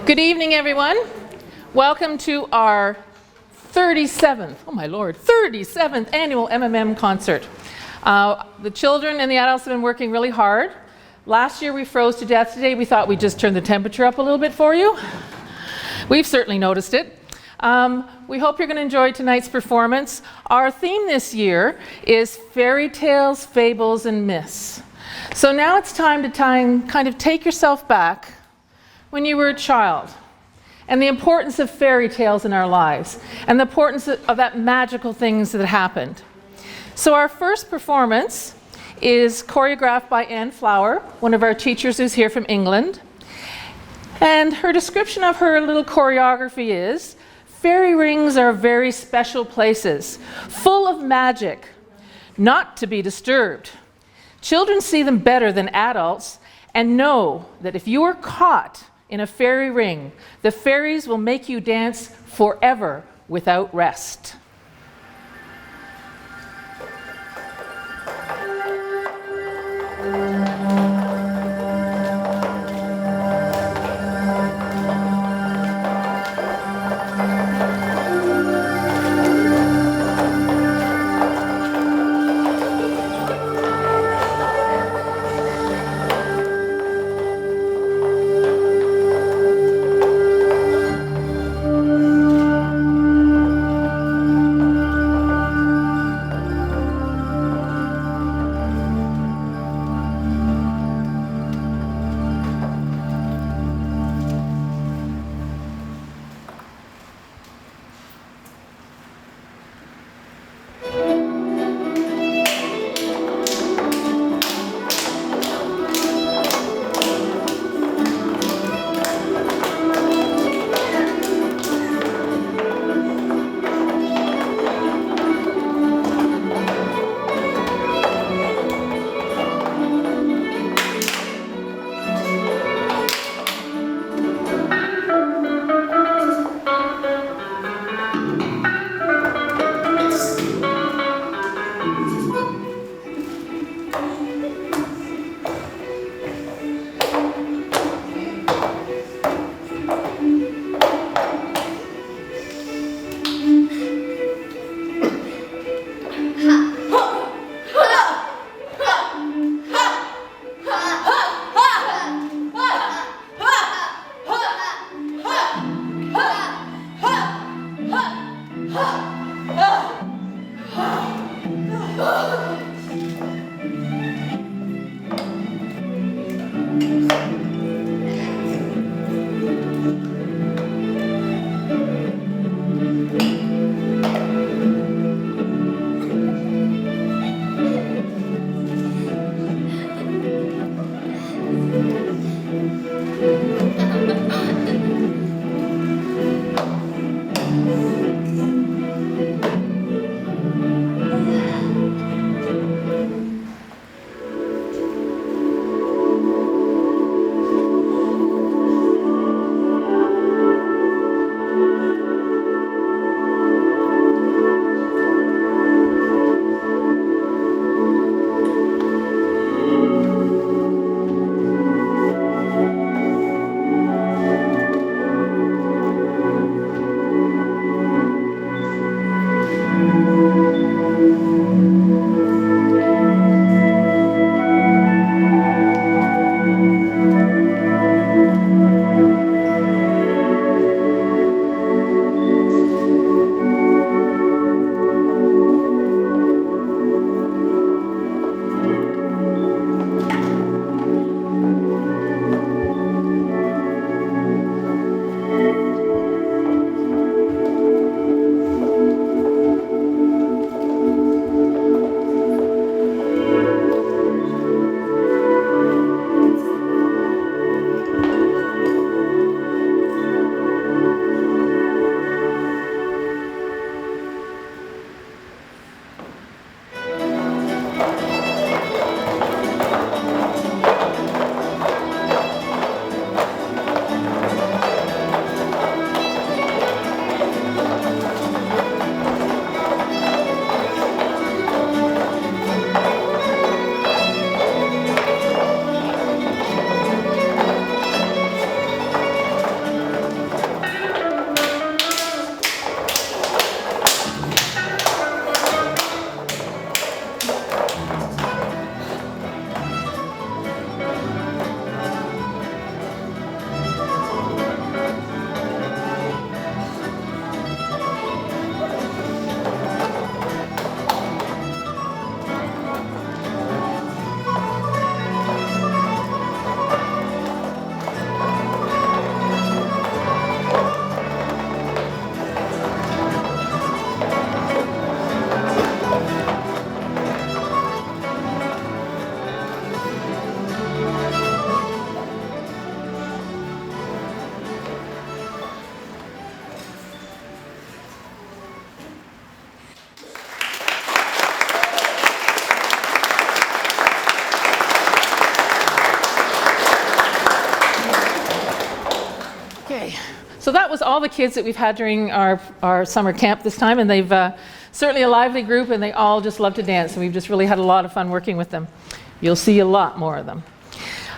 Good evening, everyone. Welcome to our 37th, oh my lord, 37th annual MMM concert. The children and the adults have been working really hard. Last year we froze to death. Today we thought we'd just turn the temperature up a little bit for you. We've certainly noticed it. We hope you're going to enjoy tonight's performance. Our theme this year is Fairytales, Fables, and Myths. So now it's time to kind of take yourself back when you were a child, and the importance of fairy tales in our lives, and the importance of that magical things that happened. So our first performance is choreographed by Anne Flower, one of our teachers who's here from England. And her description of her little choreography is, fairy rings are very special places, full of magic, not to be disturbed. Children see them better than adults and know that if you are caught in a fairy ring, the fairies will make you dance forever without rest. Okay, so that was all the kids that we've had during our summer camp this time, and they've certainly a lively group, and they all just love to dance, and we've just really had a lot of fun working with them. You'll see a lot more of them.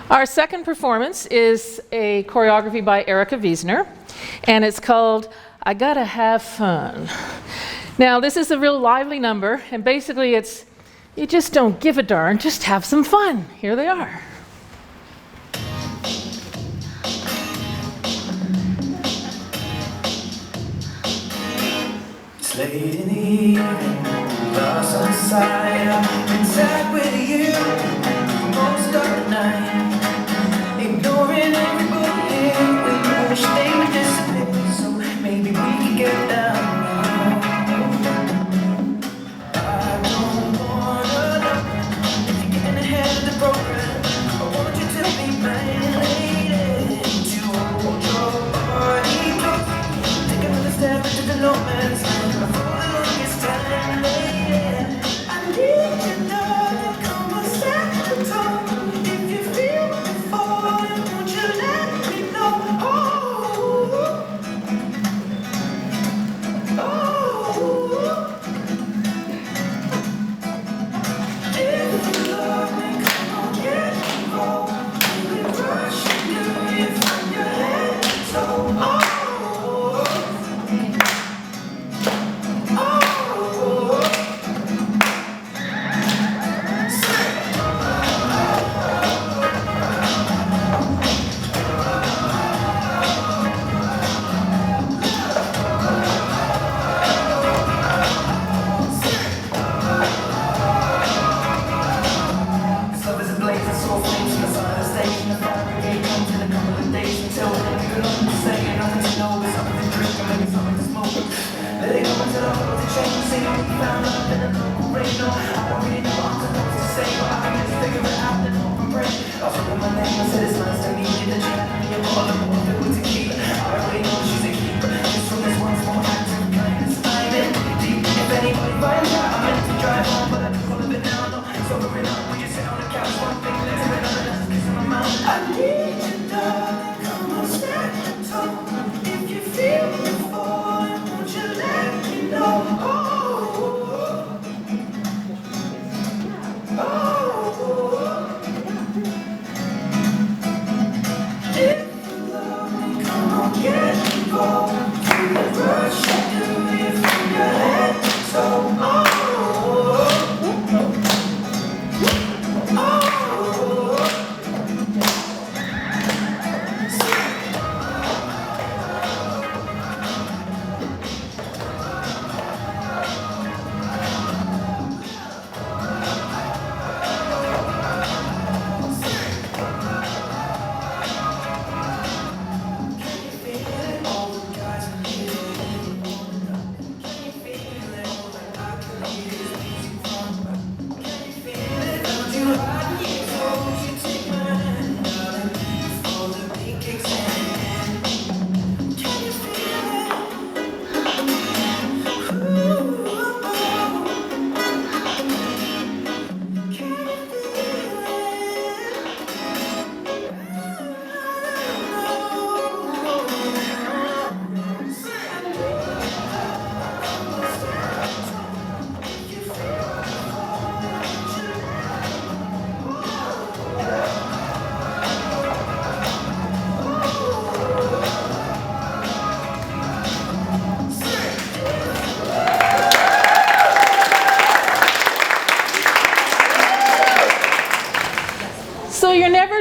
Our second performance is a choreography by Erica Wiesner, and it's called I Gotta Have Fun. Now, this is a real lively number, and basically it's, you just don't give a darn, just have some fun. Here they are. It's late in the evening, lost on the side. I've been sad with you for most of the night, ignoring everybody here. We wish they would disappear, so maybe we can get down now. I don't wanna know if you're getting ahead of the program. I want you to be my lady, to hold your body close, take another step into the no man's land.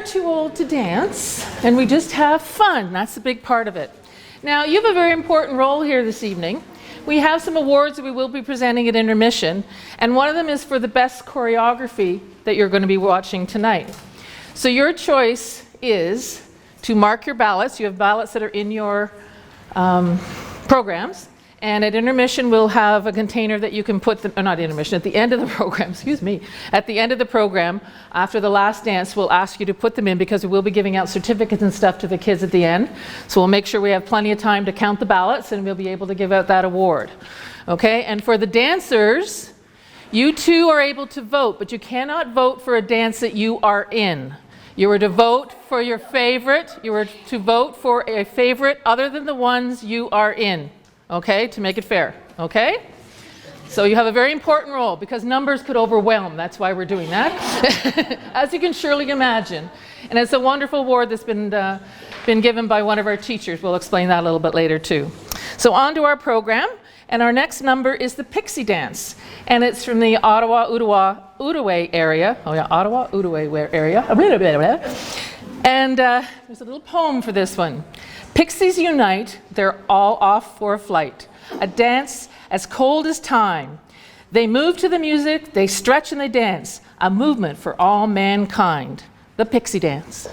Too old to dance, and we just have fun. That's a big part of it. Now, you have a very important role here this evening. We have some awards that we will be presenting at intermission, and one of them is for the best choreography that you're going to be watching tonight. So your choice is to mark your ballots. You have ballots that are in your programs. And at intermission, we'll have a container that you can put them, or not intermission, at the end of the program, excuse me. At the end of the program, after the last dance, we'll ask you to put them in because we will be giving out certificates and stuff to the kids at the end. So we'll make sure we have plenty of time to count the ballots and we'll be able to give out that award. Okay, and for the dancers, you too are able to vote, but you cannot vote for a dance that you are in. You were to vote for your favorite. You were to vote for a favorite other than the ones you are in, okay, to make it fair, okay? So you have a very important role because numbers could overwhelm. That's why we're doing that, as you can surely imagine. And it's a wonderful award that's been given by one of our teachers. We'll explain that a little bit later too. So on to our program. And our next number is the Pixie Dance. And it's from the Ottawa-Outaouais area. Oh yeah, Ottawa-Outaouais area. And there's a little poem for this one. Pixies unite, they're all off for a flight. A dance as cold as time. They move to the music, they stretch and they dance. A movement for all mankind. The Pixie Dance.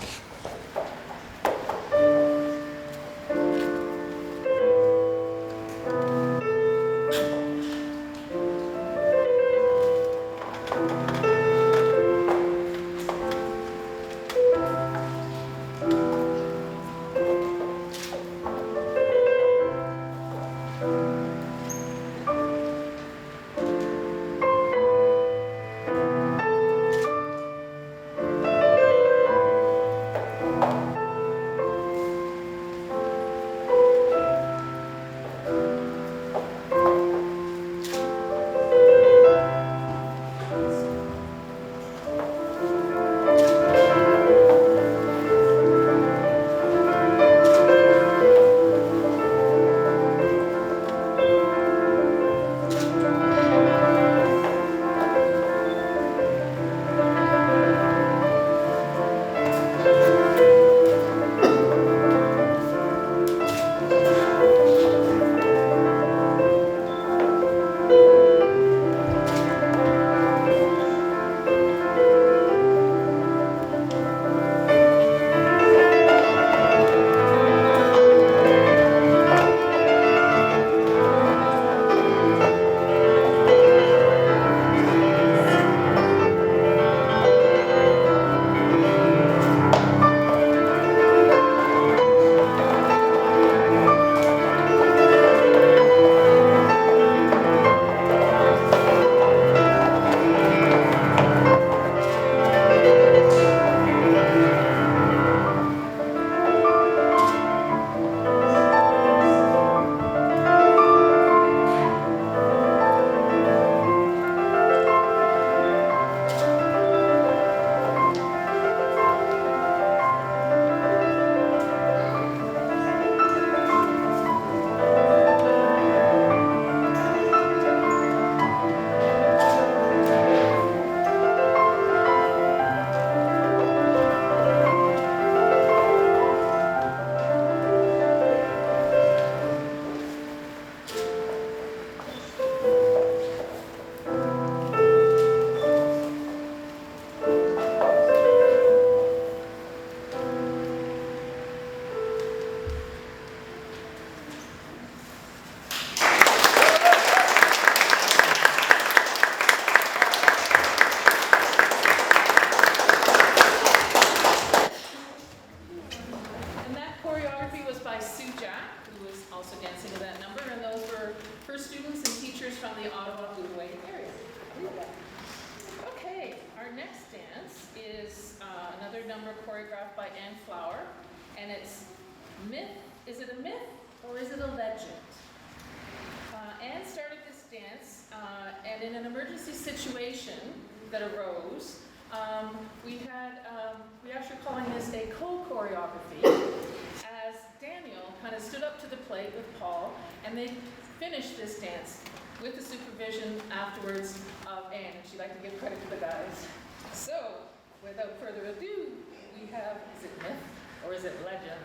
We're actually calling this a co-choreography, as Daniel kind of stood up to the plate with Paul, and they finished this dance with the supervision afterwards of Anne, and she'd like to give credit to the guys. So, without further ado, we have, is it myth or is it legend?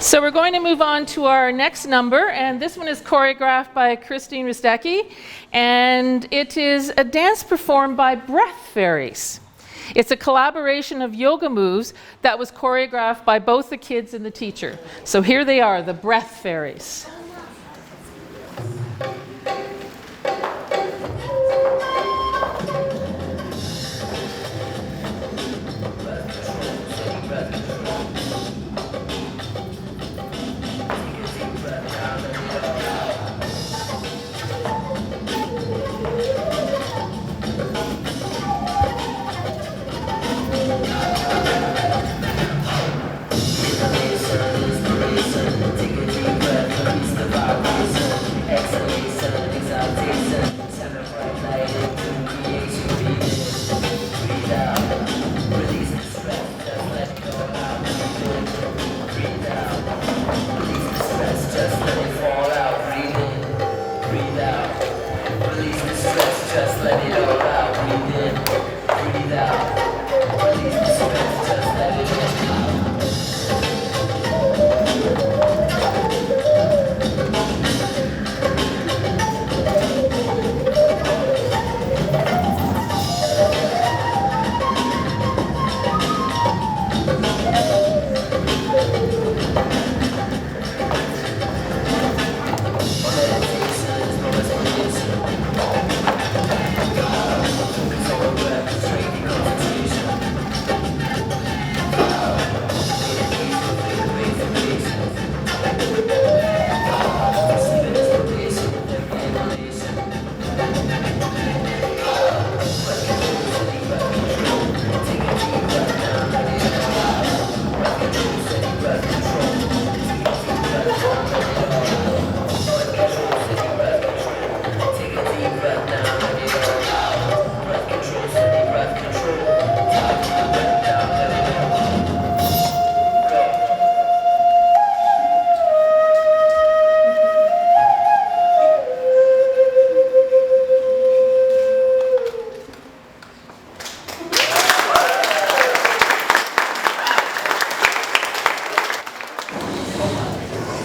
So we're going to move on to our next number, and this one is choreographed by Christine Rustecki, and it is a dance performed by breath fairies. It's a collaboration of yoga moves that was choreographed by both the kids and the teacher. So here they are, the breath fairies.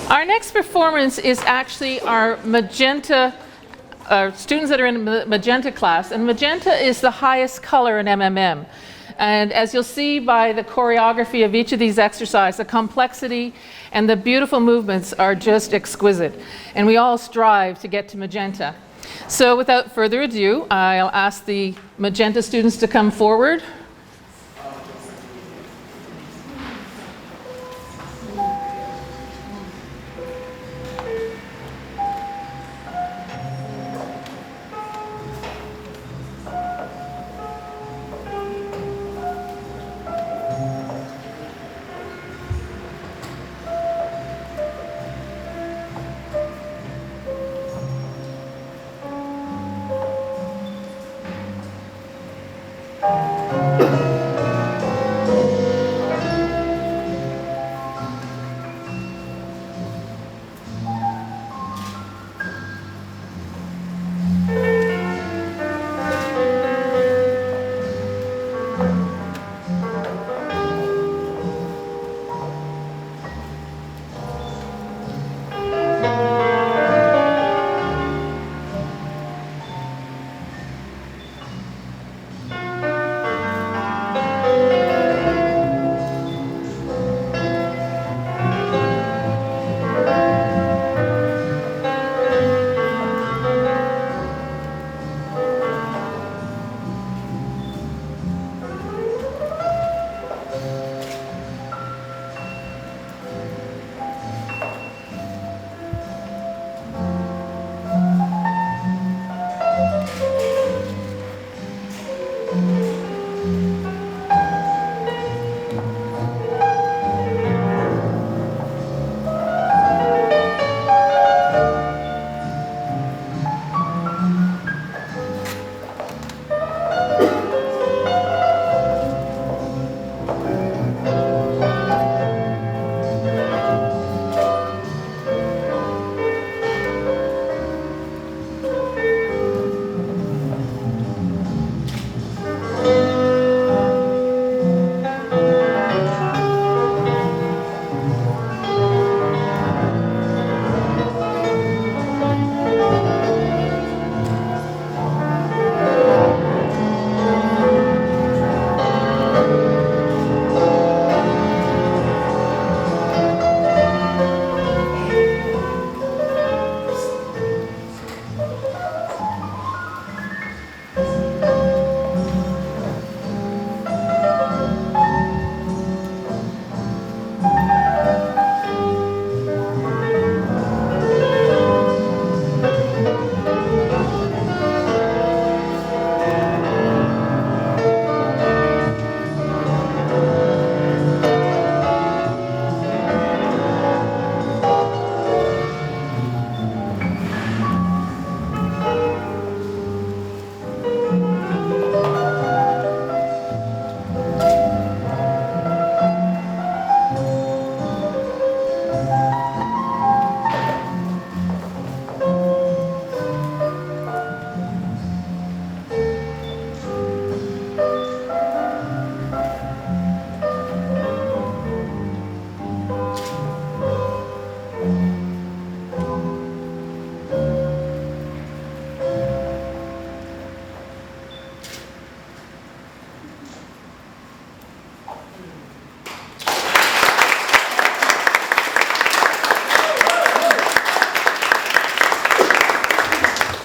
Our next performance is actually our magenta, students that are in magenta class, and magenta is the highest color in MMM. And as you'll see by the choreography of each of these exercises, the complexity and the beautiful movements are just exquisite. And we all strive to get to magenta. So without further ado, I'll ask the magenta students to come forward.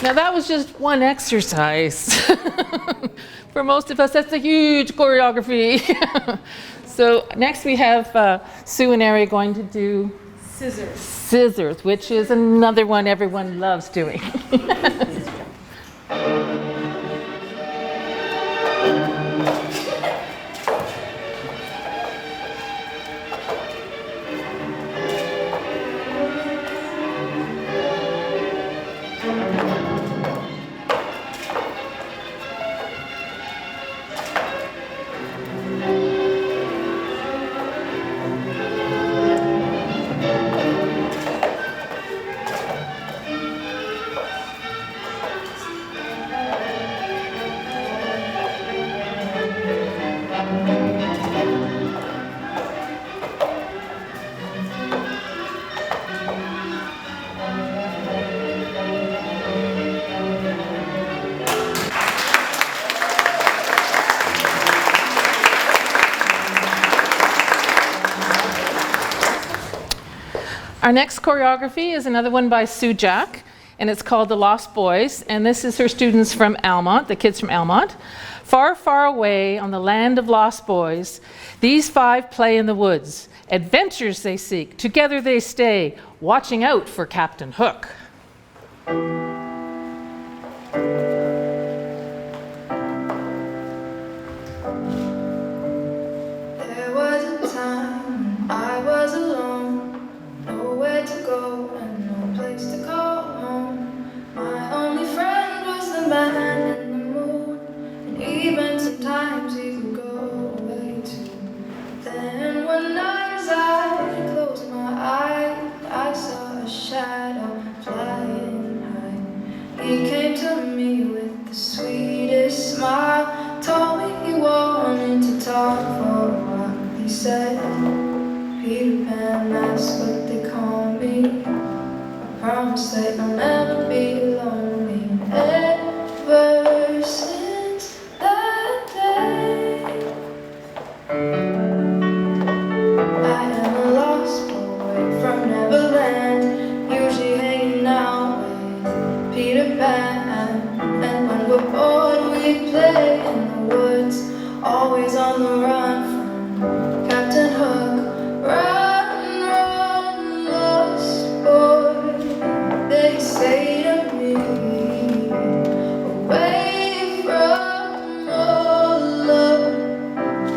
Now that was just one exercise. For most of us, that's a huge choreography. So next we have Sue and Ari going to do scissors, which is another one everyone loves doing. Our next choreography is another one by Sue Jack, and it's called The Lost Boys, and this is her students from Almont, the kids from Almont. Far, far away on the land of lost boys, these five play in the woods. Adventures they seek, together they stay, watching out for Captain Hook. There was a time when I was alone, nowhere to go and no place to call home. My only friend was the man in the moon, and even sometimes he would go away too. Then one night as I closed my eyes, I saw a shadow flying high. He came to me with the sweetest smile, told me he wanted to talk for a while. He said, Peter Pan, that's what they call me. I promise that I'll never be lonely. Ever since that day, I am a lost boy from Neverland, usually hanging out with Peter Pan. And when we're bored, we play in the woods, always on the run from Captain Hook. Run, run, lost boy, they say to me, away from all of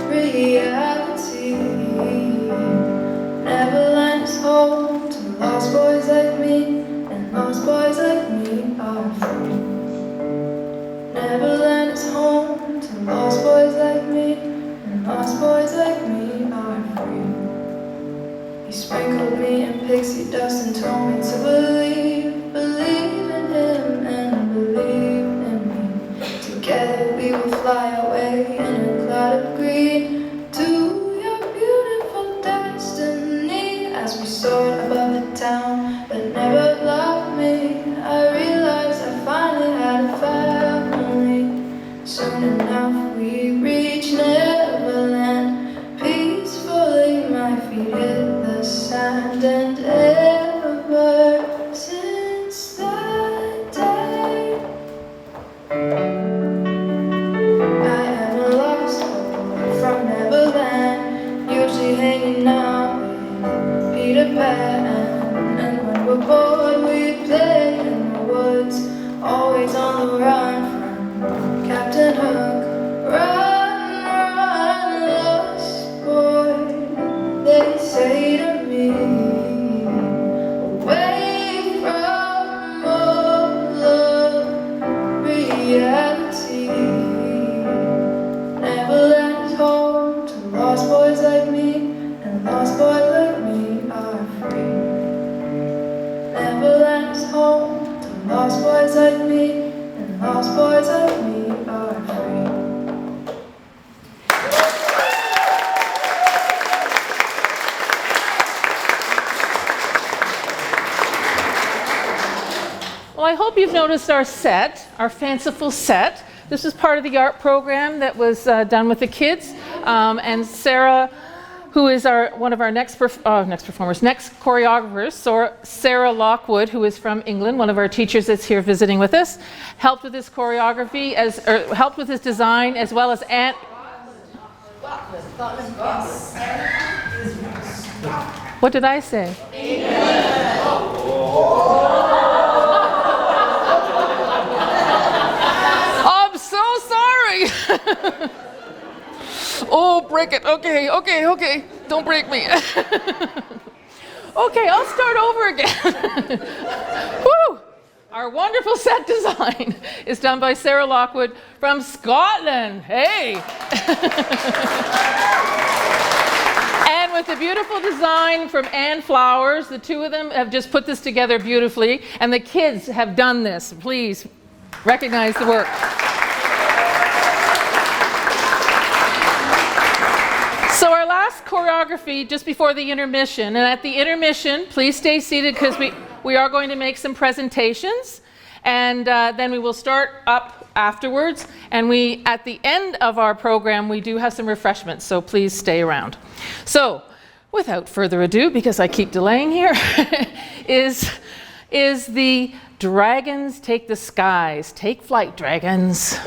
reality. Neverland is home to lost boys like me, and lost boys like me are free. Neverland is home to lost boys like me, and lost boys like me are free. He sprinkled me in pixie dust and told me to believe in him and believe in me. Together we will fly away in a cloud of green to your beautiful destiny. As we soared above the town but never loved me, I realized I finally had a family. Soon enough we reached Neverland. Peacefully my feet hit the sand, and ever since that day, I am a lost boy from Neverland, usually hanging out with Peter Pan. And when we're bored, we play in the woods, always on the run from Captain Hook. Run, run, lost boy, they say to me, away from all of reality. Neverland is home to lost boys like me, and lost boys like me are free. Neverland is home to lost boys like me, and lost boys like me are free. Well, I hope you've noticed our set, our fanciful set. This was part of the art program that was done with the kids. And Sarah, who is one of our next choreographers, Sarah Lockwood, who is from England, one of our teachers that's here visiting with us, helped with this choreography, helped with this design, as well as What did I say? I'm so sorry. Oh, break it. Okay. Don't break me. Okay, I'll start over again. Woo! Our wonderful set design is done by Sarah Lockwood from Scotland. Hey! And with the beautiful design from Anne Flowers, the two of them have just put this together beautifully, and the kids have done this. Please recognize the work. So our last choreography just before the intermission, and at the intermission, please stay seated because we are going to make some presentations, and then we will start up afterwards, and at the end of our program we do have some refreshments, so please stay around. So without further ado, because I keep delaying here, is the Dragons Take the Skies. Take flight, dragons.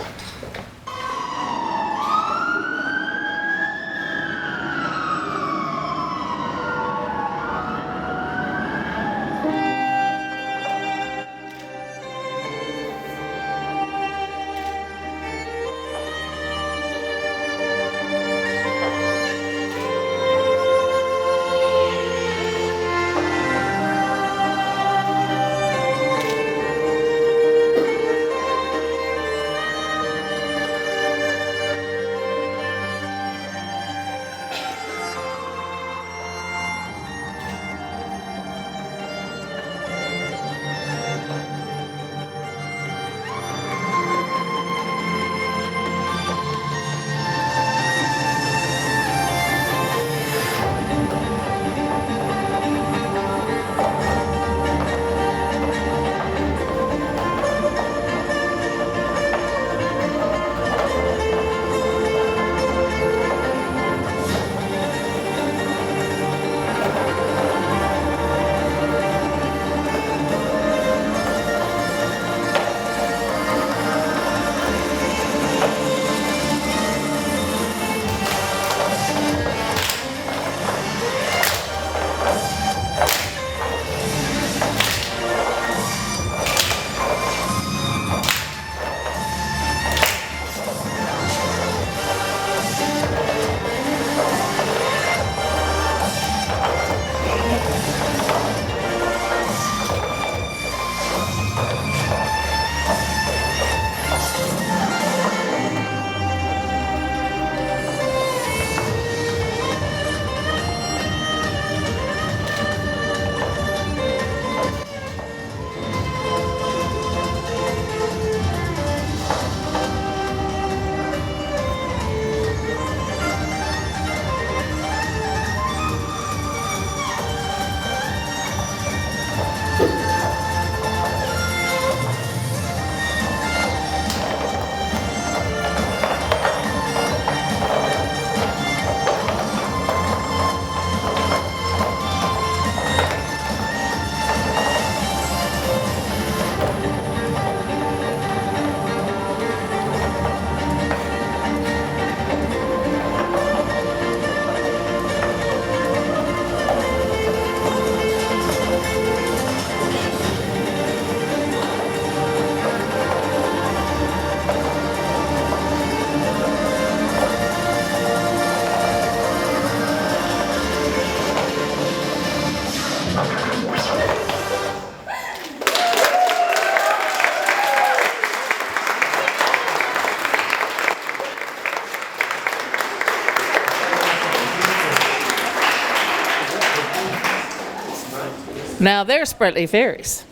Now they're sprightly fairies.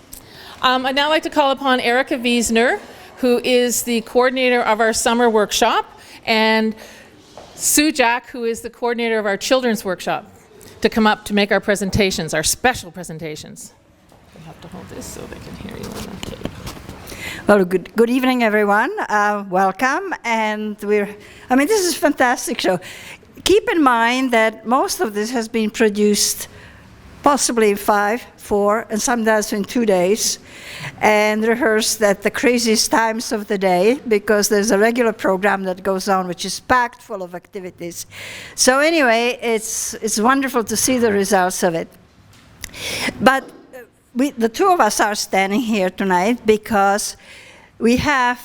I'd now like to call upon Erica Wiesner, who is the coordinator of our summer workshop, and Sue Jack, who is the coordinator of our children's workshop, to come up to make our presentations, our special presentations. I have to hold this so they can hear you on the tape. Well, good evening, everyone. Welcome, and this is a fantastic show. keep in mind that most of this has been produced possibly in 5, 4, and sometimes in 2 days, and rehearsed at the craziest times of the day, because there's a regular program that goes on which is packed full of activities. So anyway, it's wonderful to see the results of it. But the two of us are standing here tonight because we have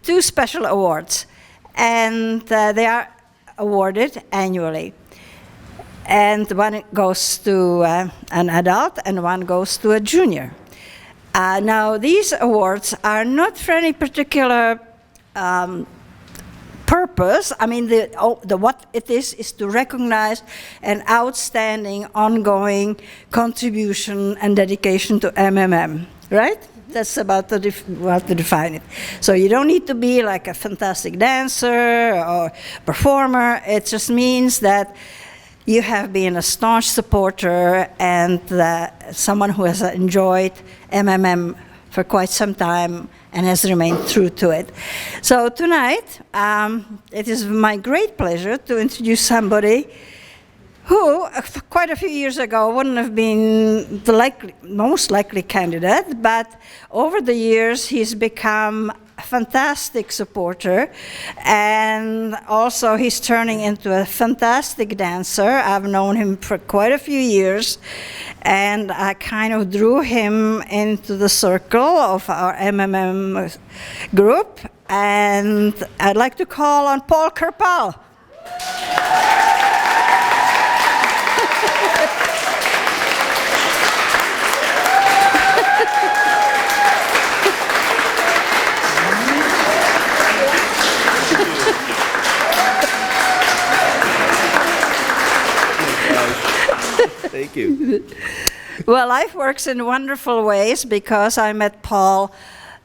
2 special awards, and they are awarded annually. And one goes to an adult and one goes to a junior. Now, these awards are not for any particular purpose. I mean, what it is to recognize an outstanding, ongoing contribution and dedication to MMM, right? That's about how to define it. So you don't need to be like a fantastic dancer or performer. It just means that you have been a staunch supporter and someone who has enjoyed MMM for quite some time and has remained true to it. So tonight, it is my great pleasure to introduce somebody who, quite a few years ago, wouldn't have been the most likely candidate, but over the years, he's become a fantastic supporter, and also he's turning into a fantastic dancer. I've known him for quite a few years, and I kind of drew him into the circle of our MMM group, and I'd like to call on Paul Kerpal. Thank you. Well, life works in wonderful ways, because I met Paul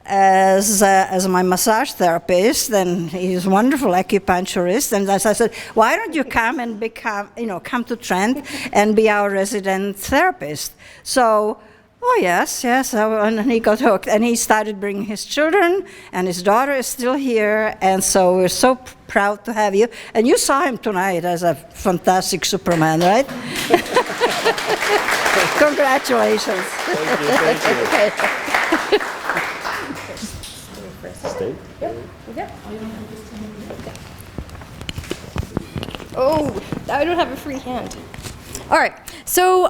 as my massage therapist, and he's a wonderful acupuncturist. And as I said, why don't you come and come to Trent and be our resident therapist? So, oh yes, and he got hooked, and he started bringing his children, and his daughter is still here, and so we're so proud to have you. And you saw him tonight as a fantastic Superman, right? Congratulations. Thank you. Stay. Yep. Oh, I don't have a free hand. All right. So,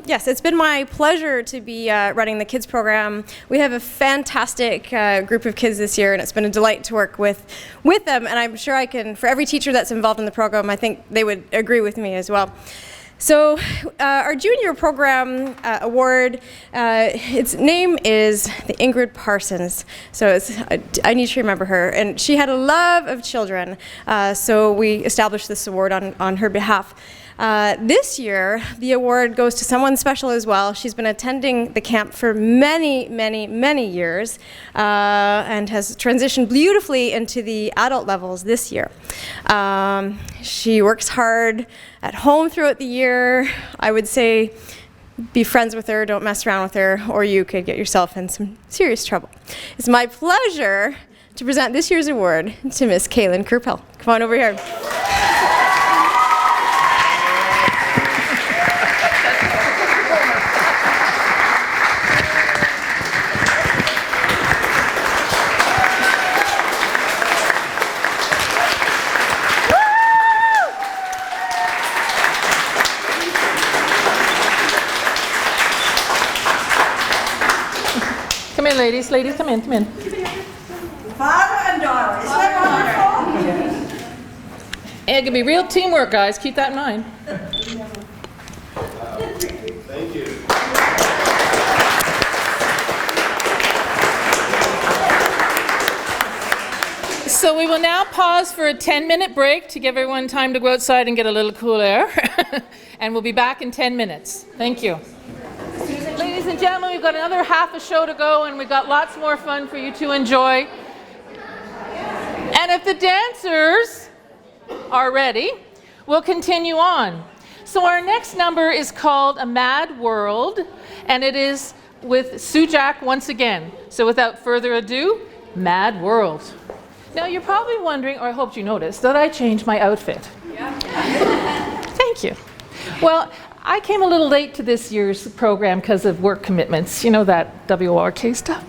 yes, it's been my pleasure to be running the kids program. We have a fantastic group of kids this year, and it's been a delight to work with them. And I'm sure I can, for every teacher that's involved in the program, I think they would agree with me as well. So, our junior program award, its name is the Ingrid Parsons. So I need to remember her. And she had a love of children, so we established this award on her behalf. This year, the award goes to someone special as well. She's been attending the camp for many, many, many years, and has transitioned beautifully into the adult levels this year. She works hard at home throughout the year. I would say be friends with her, don't mess around with her, or you could get yourself in some serious trouble. It's my pleasure to present this year's award to Miss Kaylin Kerpel. Come on over here. Come in, ladies. Ladies, come in, come in. Father and daughter, isn't that wonderful? It can be real teamwork, guys. Keep that in mind. Thank you. So we will now pause for a 10-minute break to give everyone time to go outside and get a little cool air. And we'll be back in 10 minutes. Thank you. Ladies and gentlemen, we've got another half a show to go, and we've got lots more fun for you to enjoy. And if the dancers are ready, we'll continue on. So our next number is called A Mad World, and it is with Sujak once again. So without further ado, Mad World. Now you're probably wondering, or I hope you noticed, that I changed my outfit. Thank you. Well, I came a little late to this year's program because of work commitments, you know, that WORK stuff.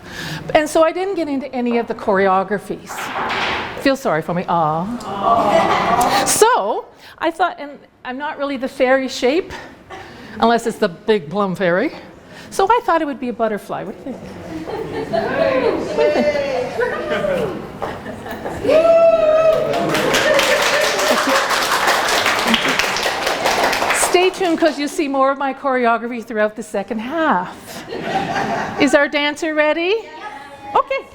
And so I didn't get into any of the choreographies. Feel sorry for me. Aw. So I thought, and I'm not really the fairy shape, unless it's the big plum fairy. So I thought it would be a butterfly. What do you think? Stay tuned because you'll see more of my choreography throughout the second half. Is our dancer ready? Okay.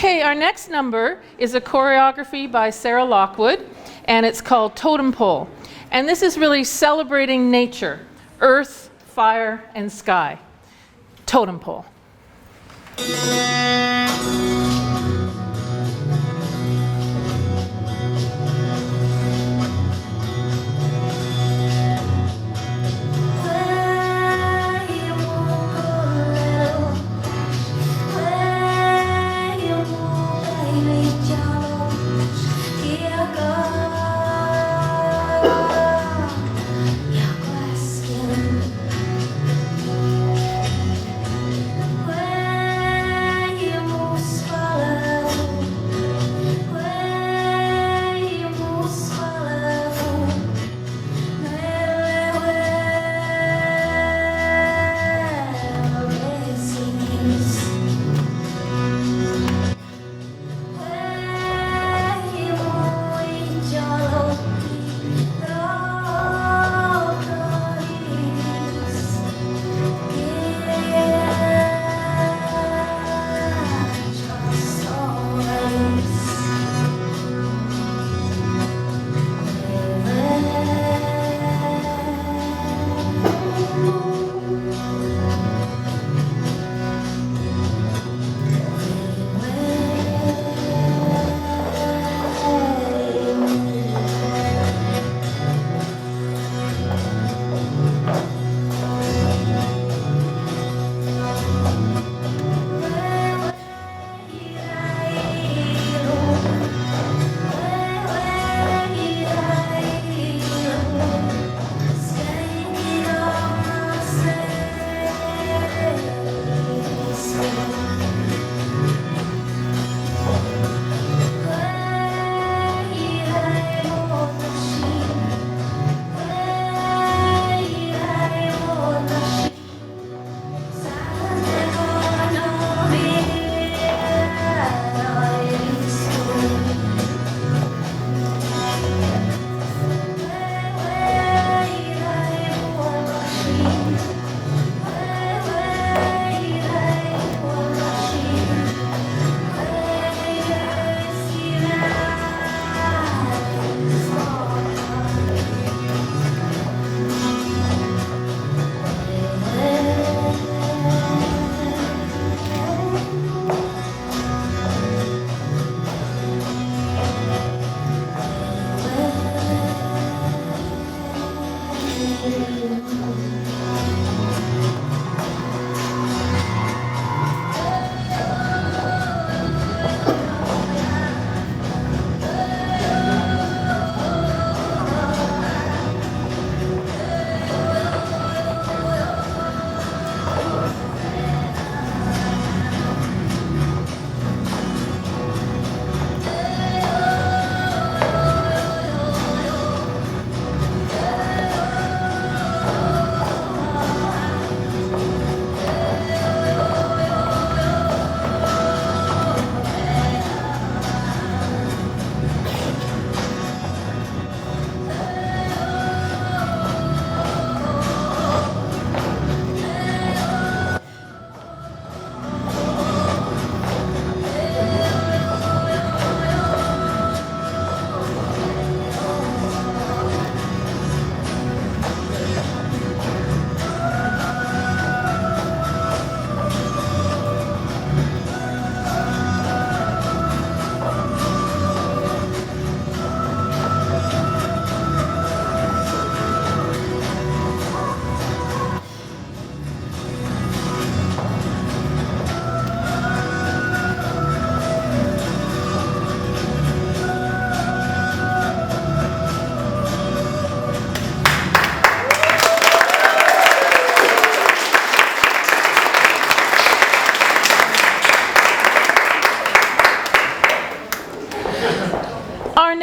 Okay, our next number is a choreography by Sarah Lockwood, and it's called Totem Pole. And this is really celebrating nature, earth, fire, and sky. Totem Pole.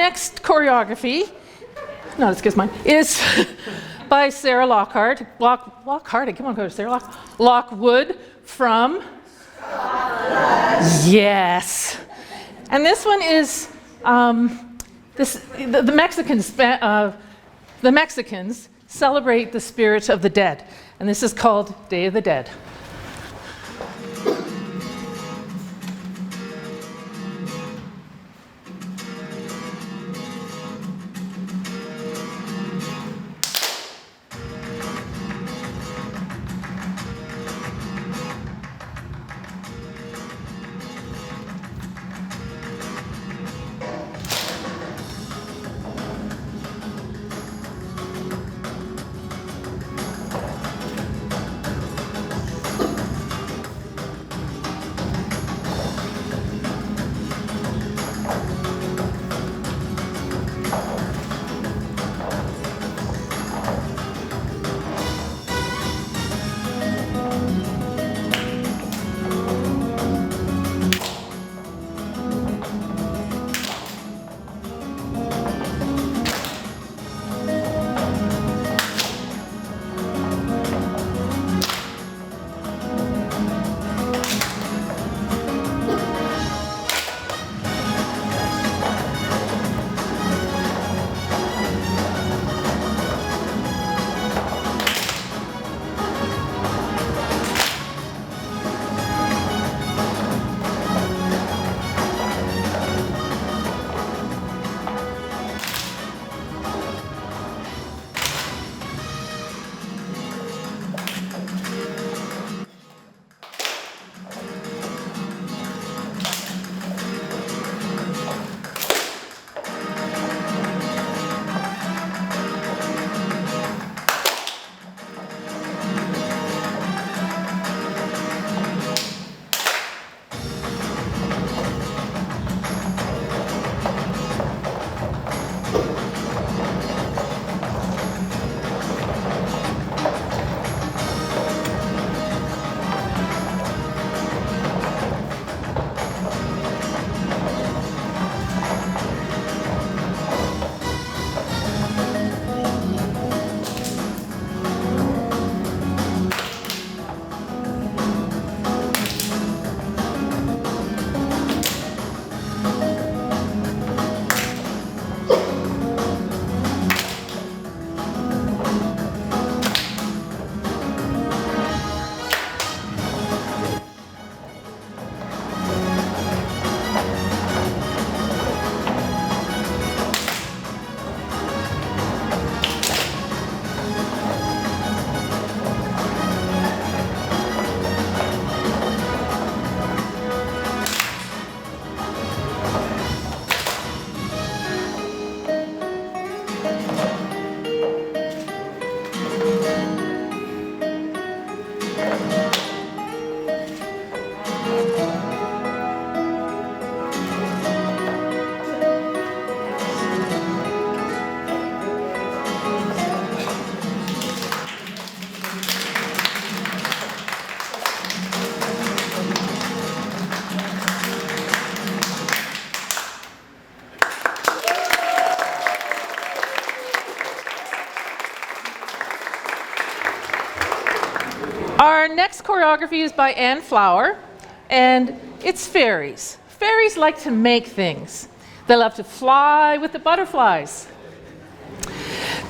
next choreography, not as good as mine, is by Sarah Lockwood. Come on, go to Sarah Lockwood from Yes. And this one is the Mexicans celebrate the spirit of the dead, and this is called Day of the Dead. Our next choreography is by Anne Flower, and it's fairies. Fairies like to make things. They love to fly with the butterflies.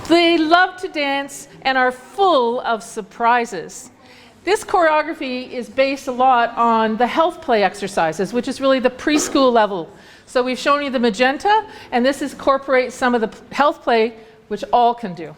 They love to dance and are full of surprises. This choreography is based a lot on the health play exercises, which is really the preschool level. So we've shown you the magenta, and this incorporates some of the health play, which all can do.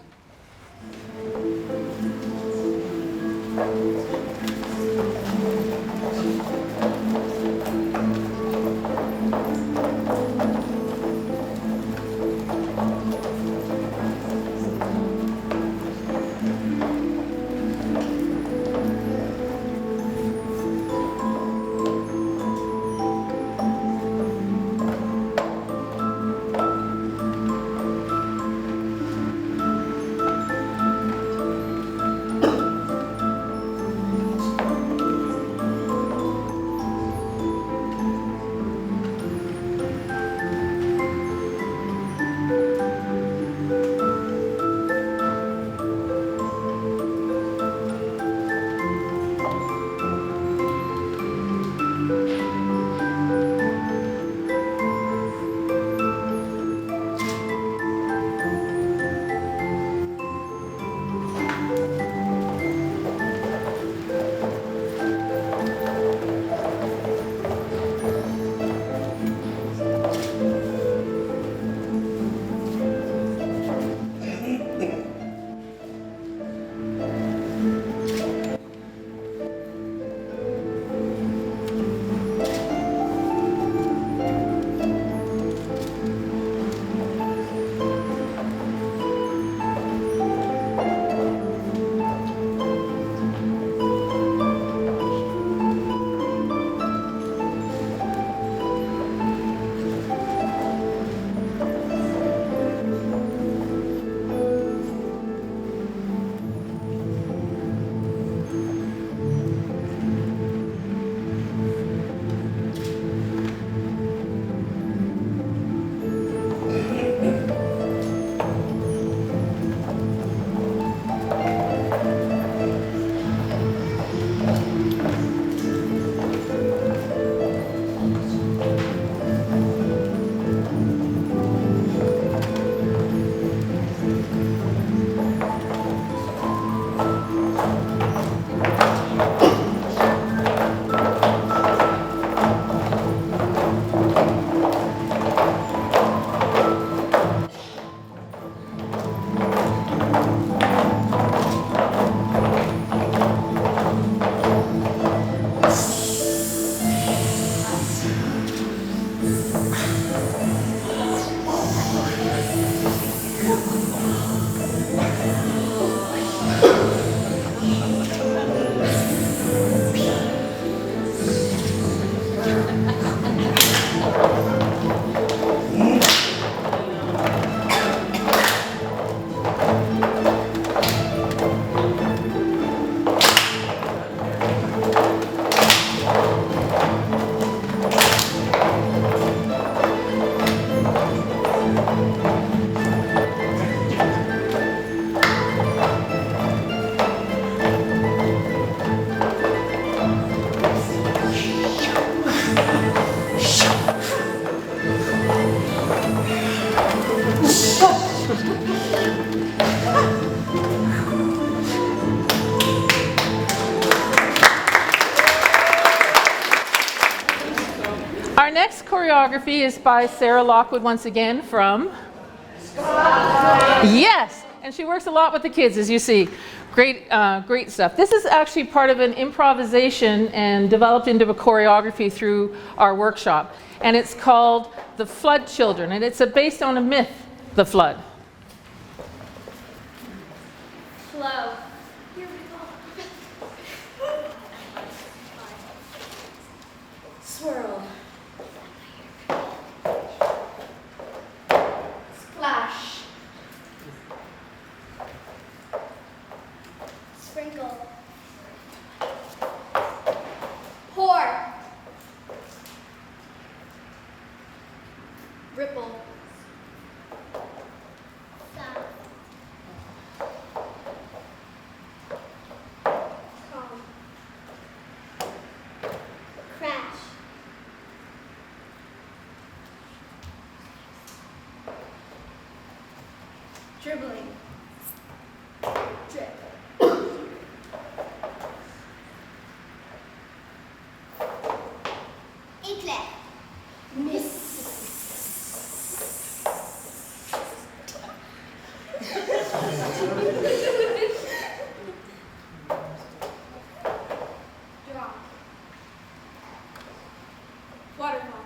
Our next choreography is by Sarah Lockwood once again from Yes, and she works a lot with the kids, as you see. Great stuff. This is actually part of an improvisation and developed into a choreography through our workshop. And it's called The Flood Children, and it's based on a myth, the flood. Flow. Swirl. Splash. Sprinkle. Pour. Ripple. Sound. Calm. Crash. Dribbling. Drip. Éclair. Miss. Drop. Waterfall.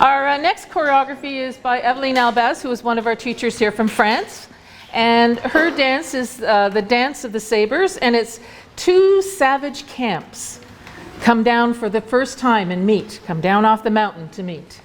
Our next choreography is by Eveline Albaz, who is one of our teachers here from France. And her dance is the dance of the sabers, and it's two savage camps come down for the first time and meet, come down off the mountain to meet.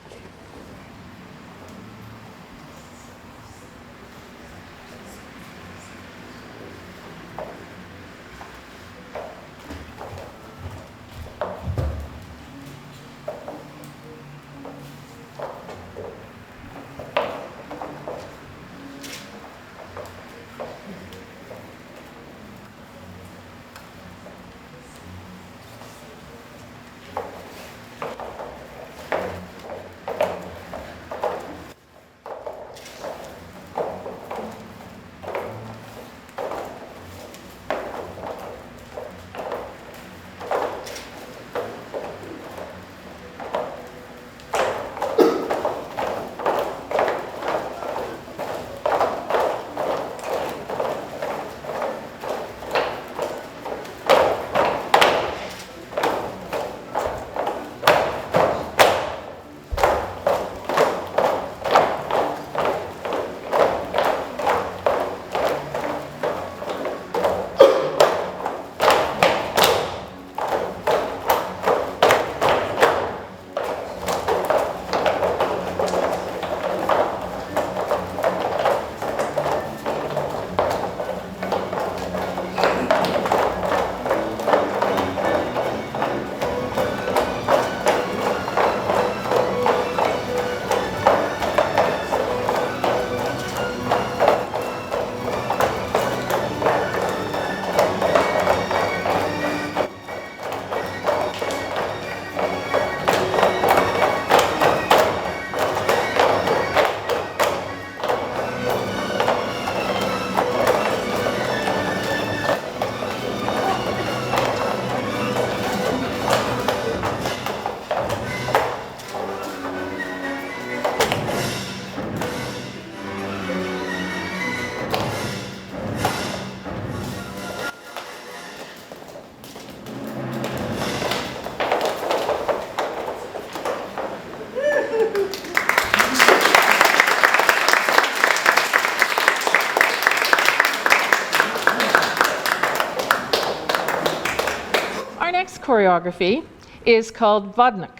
Choreography is called vodnik,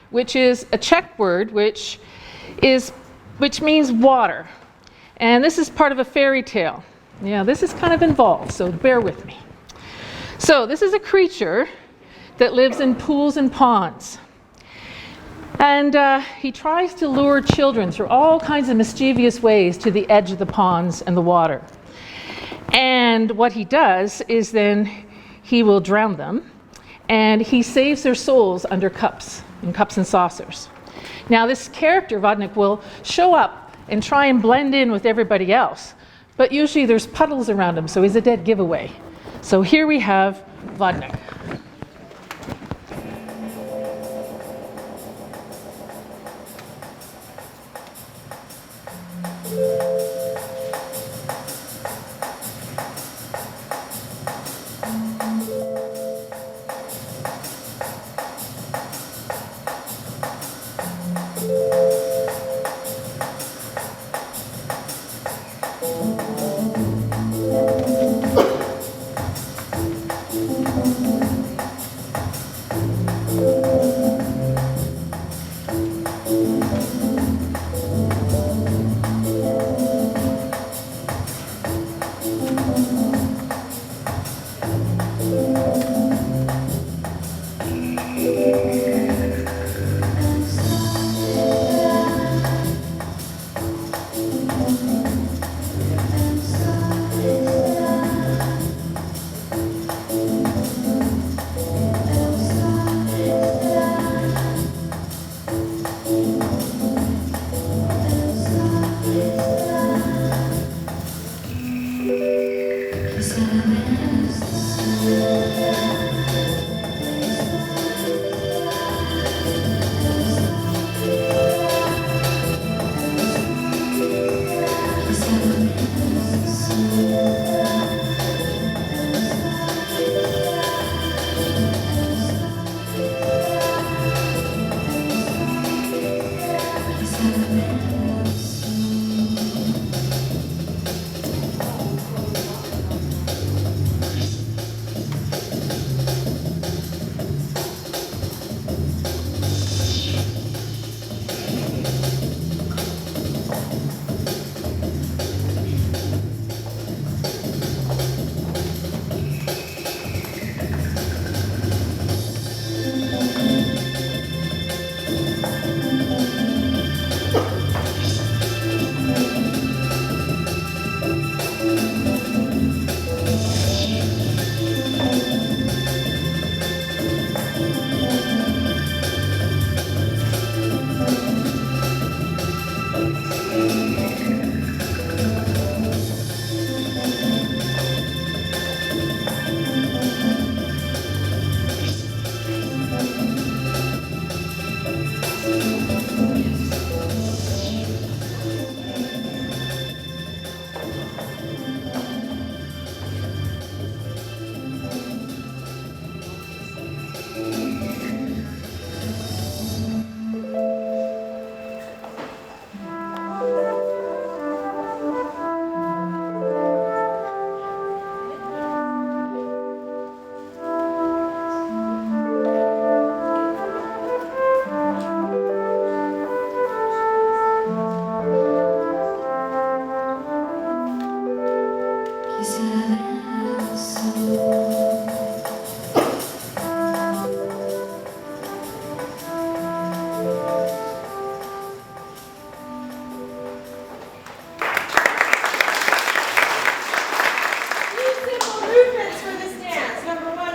which is a Czech word which means water. And this is part of a fairy tale. Yeah, this is kind of involved, so bear with me. So this is a creature that lives in pools and ponds. And he tries to lure children through all kinds of mischievous ways to the edge of the ponds and the water. And what he does is then he will drown them, and he saves their souls under cups and saucers. Now this character, Vodnik, will show up and try and blend in with everybody else, but usually there's puddles around him, so he's a dead giveaway. So here we have Vodnik.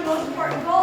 most important goal